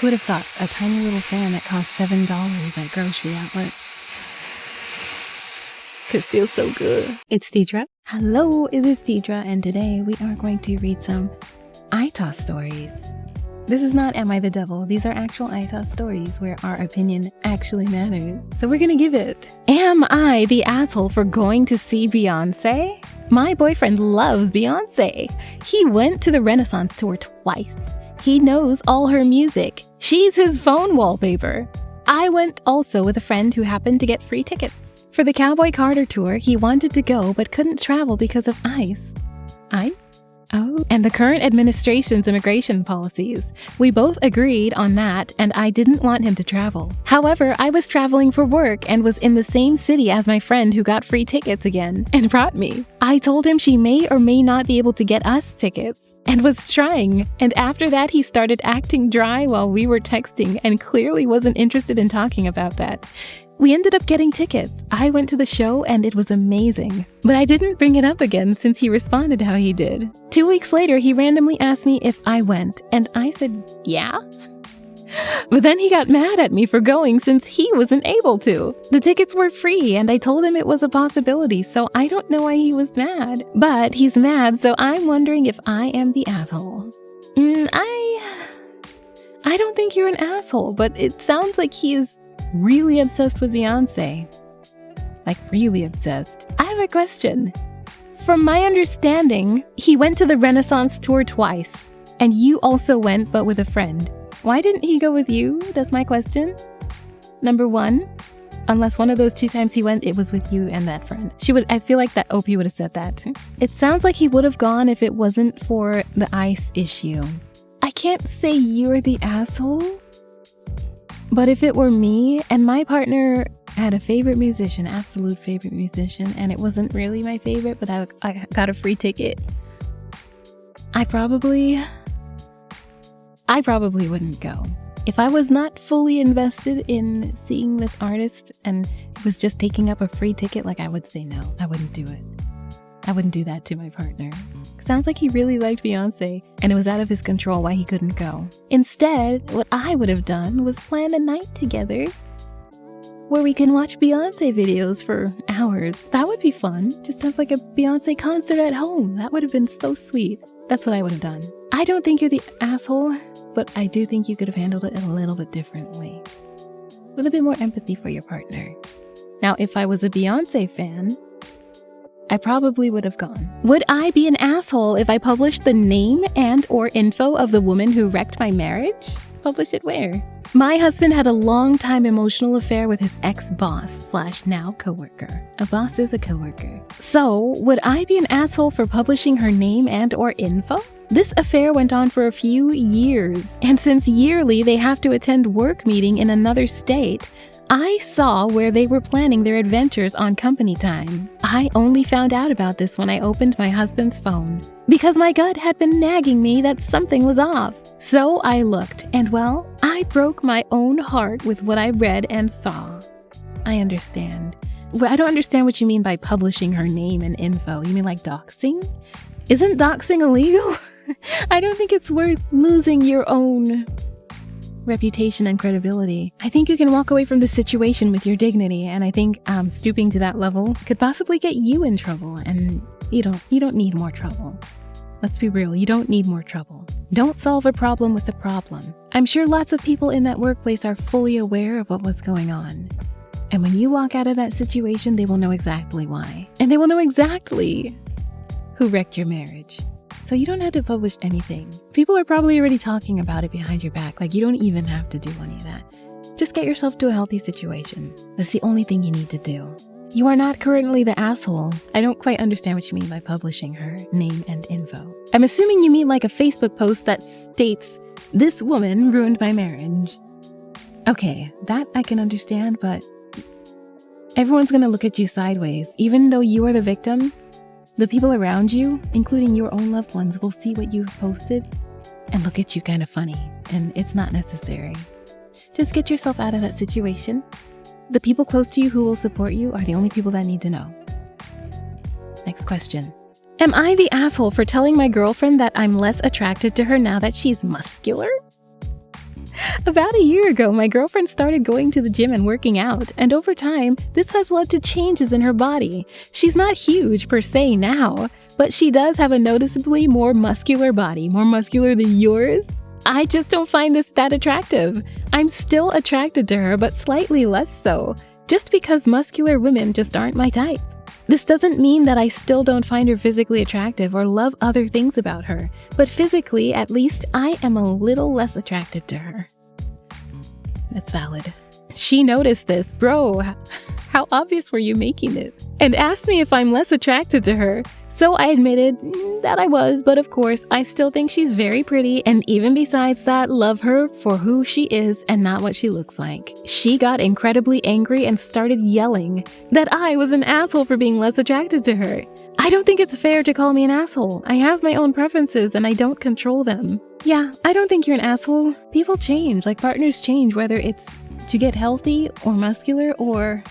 Who would have thought a tiny little fan that cost $7 at grocery outlet could feel so good? It's Deidre. Hello, it is Deidre, and today we are going to read some AITA stories. This is not Am I the Devil? These are actual AITA stories where our opinion actually matters. So we're gonna give it. Am I the asshole for going to see Beyonce? My boyfriend loves Beyonce. He went to the Renaissance tour twice. He knows all her music. She's his phone wallpaper. I went also with a friend who happened to get free tickets. For the Cowboy Carter tour, he wanted to go but couldn't travel because of ICE. ICE? Oh, and the current administration's immigration policies. We both agreed on that, and I didn't want him to travel. However, I was traveling for work and was in the same city as my friend who got free tickets again and brought me. I told him she may or may not be able to get us tickets and was trying. And after that, he started acting dry while we were texting and clearly wasn't interested in talking about that. We ended up getting tickets. I went to the show and it was amazing. But I didn't bring it up again since he responded how he did. 2 weeks later, he randomly asked me if I went, and I said, yeah. But then he got mad at me for going since he wasn't able to. The tickets were free and I told him it was a possibility, so I don't know why he was mad. But he's mad, so I'm wondering if I am the asshole. I don't think you're an asshole, but it sounds like he is really obsessed with Beyonce. Like really obsessed. I have a question. From my understanding, he went to the Renaissance tour twice, and you also went but with a friend. Why didn't he go with you? That's my question. Number one, unless one of those 2 times he went, it was with you and that friend. I feel like that OP would have said that. It sounds like he would have gone if it wasn't for the ICE issue. I can't say you're the asshole. But if it were me and my partner had a favorite musician, absolute favorite musician, and it wasn't really my favorite, but I got a free ticket, I probably wouldn't go. If I was not fully invested in seeing this artist and was just taking up a free ticket, I would say no, I wouldn't do it. I wouldn't do that to my partner. Sounds like he really liked Beyonce, and it was out of his control why he couldn't go. Instead, what I would have done was plan a night together where we can watch Beyonce videos for hours. That would be fun. Just have a Beyonce concert at home. That would have been so sweet. That's what I would have done. I don't think you're the asshole, but I do think you could have handled it a little bit differently. With a bit more empathy for your partner. Now, if I was a Beyonce fan, I probably would have gone. Would I be an asshole if I published the name and or info of the woman who wrecked my marriage? Publish it where? My husband had a long-time emotional affair with his ex-boss / now coworker. A boss is a coworker. So, would I be an asshole for publishing her name and or info? This affair went on for a few years, and since yearly they have to attend work meeting in another state, I saw where they were planning their adventures on company time. I only found out about this when I opened my husband's phone, because my gut had been nagging me that something was off. So I looked, and well, I broke my own heart with what I read and saw. I understand. Well, I don't understand what you mean by publishing her name and info. You mean doxing? Isn't doxing illegal? I don't think it's worth losing your own reputation and credibility. I think you can walk away from the situation with your dignity, and I think stooping to that level could possibly get you in trouble, and you don't need more trouble. Let's be real, you don't need more trouble. Don't solve a problem with a problem. I'm sure lots of people in that workplace are fully aware of what was going on. And when you walk out of that situation, they will know exactly why. And they will know exactly who wrecked your marriage. So you don't have to publish anything. People are probably already talking about it behind your back. You don't even have to do any of that. Just get yourself to a healthy situation. That's the only thing you need to do. You are not currently the asshole. I don't quite understand what you mean by publishing her name and info. I'm assuming you mean a Facebook post that states, "This woman ruined my marriage." Okay, that I can understand, but everyone's gonna look at you sideways. Even though you are the victim, the people around you, including your own loved ones, will see what you've posted and look at you kind of funny, and it's not necessary. Just get yourself out of that situation. The people close to you who will support you are the only people that need to know. Next question. Am I the asshole for telling my girlfriend that I'm less attracted to her now that she's muscular? About a year ago, my girlfriend started going to the gym and working out, and over time, this has led to changes in her body. She's not huge per se now, but she does have a noticeably more muscular body, more muscular than yours. I just don't find this that attractive. I'm still attracted to her, but slightly less so, just because muscular women just aren't my type. This doesn't mean that I still don't find her physically attractive or love other things about her, but physically, at least, I am a little less attracted to her. That's valid. She noticed this. Bro, how obvious were you making it? And asked me if I'm less attracted to her. So I admitted that I was, but of course, I still think she's very pretty, and even besides that, love her for who she is and not what she looks like. She got incredibly angry and started yelling that I was an asshole for being less attracted to her. I don't think it's fair to call me an asshole. I have my own preferences and I don't control them. Yeah, I don't think you're an asshole. People change, like partners change, whether it's to get healthy or muscular or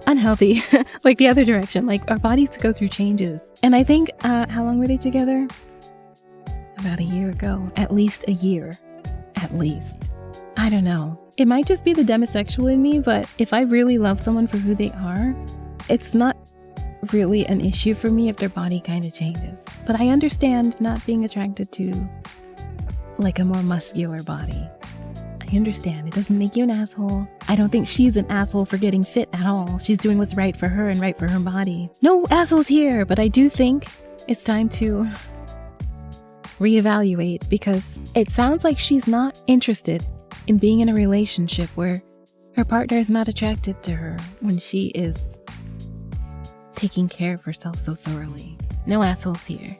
unhealthy, like the other direction. Like our bodies go through changes. And I think, how long were they together? About a year ago. At least a year. At least. I don't know. It might just be the demisexual in me, but if I really love someone for who they are, it's not really an issue for me if their body kind of changes. But I understand not being attracted to like a more muscular body. I understand. It doesn't make you an asshole. I don't think she's an asshole for getting fit at all. She's doing what's right for her and right for her body. No assholes here, but I do think it's time to reevaluate because it sounds like she's not interested in being in a relationship where her partner is not attracted to her when she is taking care of herself so thoroughly. No assholes here.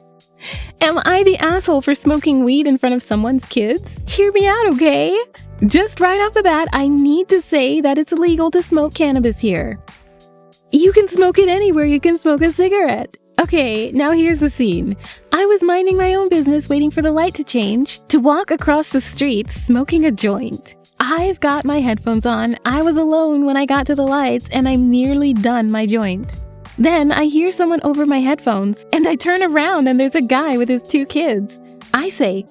Am I the asshole for smoking weed in front of someone's kids? Hear me out, okay? Just right off the bat, I need to say that it's illegal to smoke cannabis here. You can smoke it anywhere you can smoke a cigarette. Okay, now here's the scene. I was minding my own business waiting for the light to change to walk across the street smoking a joint. I've got my headphones on. I was alone when I got to the lights and I'm nearly done my joint. Then I hear someone over my headphones and I turn around and there's a guy with his 2 kids. I say,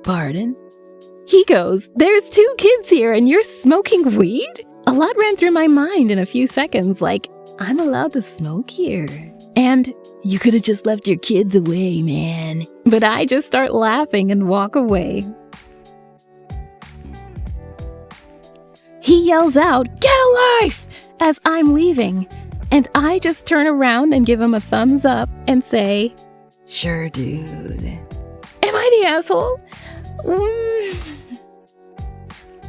"Pardon?" He goes, "There's 2 kids here and you're smoking weed?" A lot ran through my mind in a few seconds, like, I'm allowed to smoke here. And you could have just left your kids away, man. But I just start laughing and walk away. He yells out, "Get a life!" as I'm leaving. And I just turn around and give him a thumbs up and say, "Sure, dude." Am I the asshole?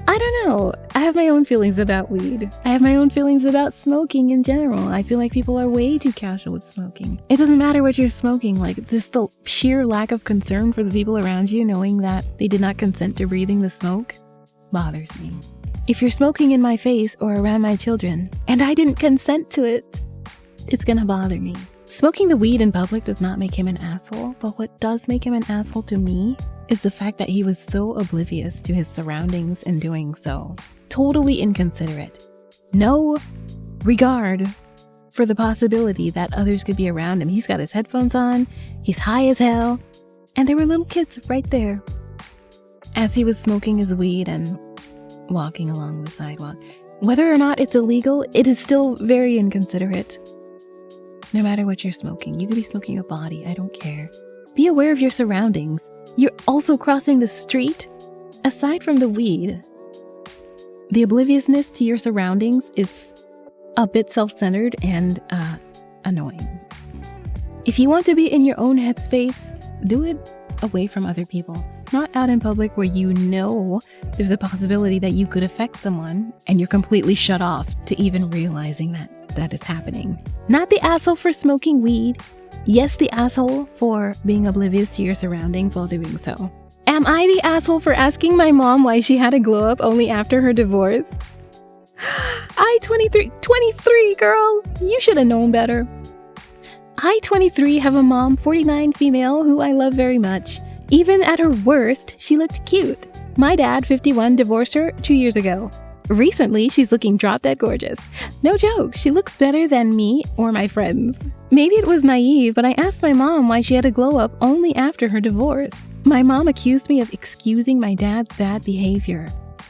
I don't know. I have my own feelings about weed. I have my own feelings about smoking in general. I feel like people are way too casual with smoking. It doesn't matter what you're smoking. Like, the sheer lack of concern for the people around you knowing that they did not consent to breathing the smoke bothers me. If you're smoking in my face or around my children, and I didn't consent to it, it's gonna bother me. Smoking the weed in public does not make him an asshole, but what does make him an asshole to me is the fact that he was so oblivious to his surroundings in doing so. Totally inconsiderate. No regard for the possibility that others could be around him. He's got his headphones on, he's high as hell, and there were little kids right there as he was smoking his weed and walking along the sidewalk. Whether or not it's illegal, it is still very inconsiderate. No matter what you're smoking, you could be smoking a body, I don't care. Be aware of your surroundings. You're also crossing the street. Aside from the weed, the obliviousness to your surroundings is a bit self-centered and annoying. If you want to be in your own headspace, do it away from other people. Not out in public where you know there's a possibility that you could affect someone and you're completely shut off to even realizing that is happening. Not the asshole for smoking weed. Yes, the asshole for being oblivious to your surroundings while doing so. Am I the asshole for asking my mom why she had a glow up only after her divorce? 23, girl, you should have known better. I, 23, have a mom, 49, female, who I love very much. Even at her worst, she looked cute. My dad, 51, divorced her 2 years ago. Recently, she's looking drop-dead gorgeous. No joke, she looks better than me or my friends. Maybe it was naive, but I asked my mom why she had a glow up only after her divorce. My mom accused me of excusing my dad's bad behavior.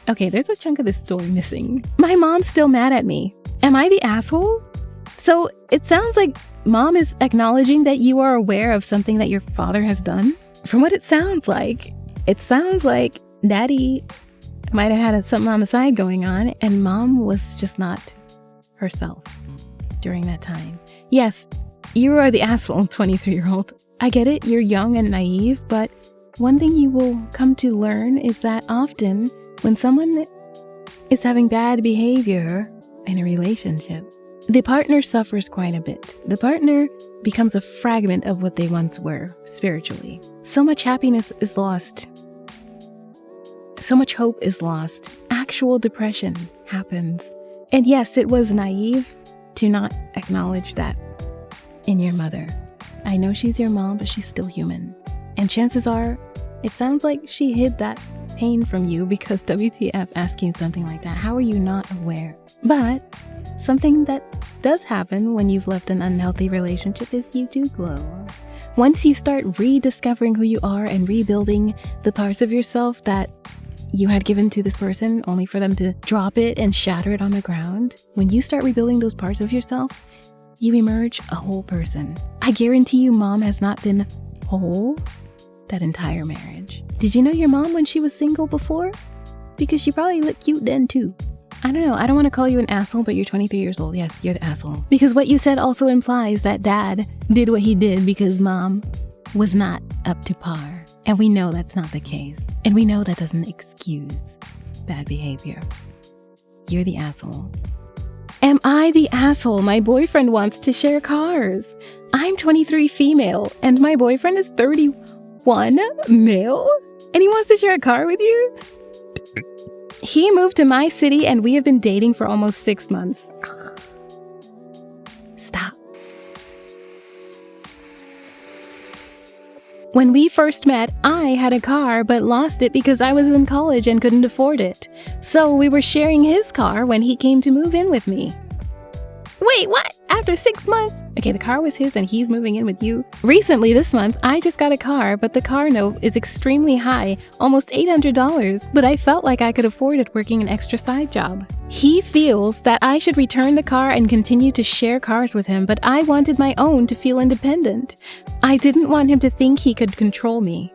Okay, there's a chunk of this story missing. My mom's still mad at me. Am I the asshole? So it sounds like mom is acknowledging that you are aware of something that your father has done. From what it sounds like daddy might have had something on the side going on and mom was just not herself during that time. Yes, you are the asshole, 23-year-old. I get it, you're young and naive, but one thing you will come to learn is that often when someone is having bad behavior in a relationship, the partner suffers quite a bit. The partner becomes a fragment of what they once were spiritually. So much happiness is lost. So much hope is lost. Actual depression happens. And yes, it was naive to not acknowledge that in your mother. I know she's your mom, but she's still human. And chances are, it sounds like she hid that pain from you because WTF asking something like that. How are you not aware? But something that does happen when you've left an unhealthy relationship is you do glow. Once you start rediscovering who you are and rebuilding the parts of yourself that you had given to this person only for them to drop it and shatter it on the ground, when you start rebuilding those parts of yourself, you emerge a whole person. I guarantee you mom has not been whole that entire marriage. Did you know your mom when she was single before? Because she probably looked cute then too. I don't know, I don't want to call you an asshole, but you're 23 years old. Yes, you're the asshole. Because what you said also implies that dad did what he did because mom was not up to par. And we know that's not the case. And we know that doesn't excuse bad behavior. You're the asshole. Am I the asshole? My boyfriend wants to share cars. I'm 23 female and my boyfriend is 31 male and he wants to share a car with you? He moved to my city and we have been dating for almost 6 months. Stop. When we first met, I had a car but lost it because I was in college and couldn't afford it. So we were sharing his car when he came to move in with me. Wait, what? After 6 months? Okay, the car was his and he's moving in with you. Recently this month, I just got a car, but the car note is extremely high, almost $800, but I felt like I could afford it working an extra side job. He feels that I should return the car and continue to share cars with him, but I wanted my own to feel independent. I didn't want him to think he could control me.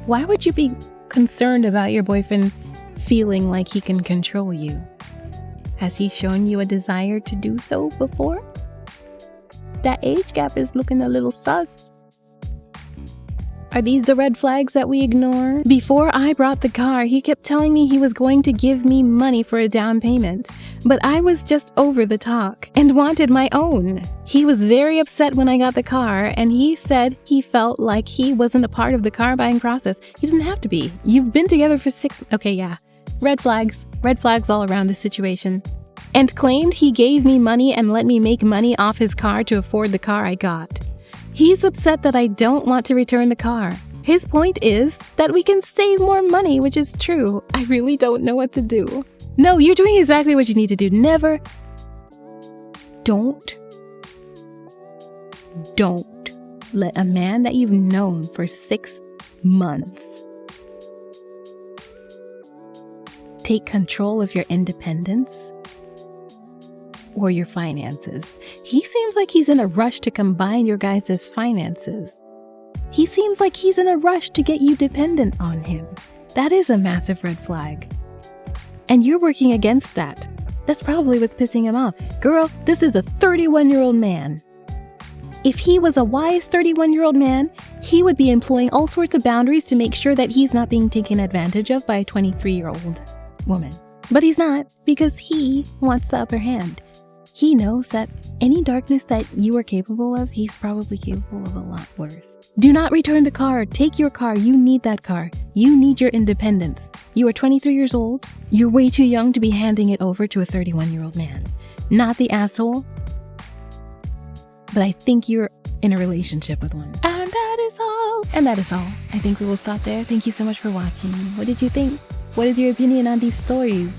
Why would you be concerned about your boyfriend feeling like he can control you? Has he shown you a desire to do so before? That age gap is looking a little sus. Are these the red flags that we ignore? Before I brought the car, he kept telling me he was going to give me money for a down payment, but I was just over the talk and wanted my own. He was very upset when I got the car, and he said he felt like he wasn't a part of the car buying process. He doesn't have to be. You've been together for 6... Okay, yeah. Red flags all around this situation. And claimed he gave me money and let me make money off his car to afford the car I got. He's upset that I don't want to return the car. His point is that we can save more money, which is true. I really don't know what to do. No, you're doing exactly what you need to do. Don't let a man that you've known for 6 months take control of your independence or your finances. He seems like he's in a rush to combine your guys' finances. He seems like he's in a rush to get you dependent on him. That is a massive red flag. And you're working against that. That's probably what's pissing him off. Girl, this is a 31-year-old man. If he was a wise 31-year-old man, he would be employing all sorts of boundaries to make sure that he's not being taken advantage of by a 23-year-old woman. But he's not, because he wants the upper hand. He knows that any darkness that you are capable of, he's probably capable of a lot worse. Do not return the car. Take your car. You need that car. You need your independence. You are 23 years old. You're way too young to be handing it over to a 31-year-old man. Not the asshole, but I think you're in a relationship with one. And that is all. I think we will stop there. Thank you so much for watching. What did you think? What is your opinion on these stories?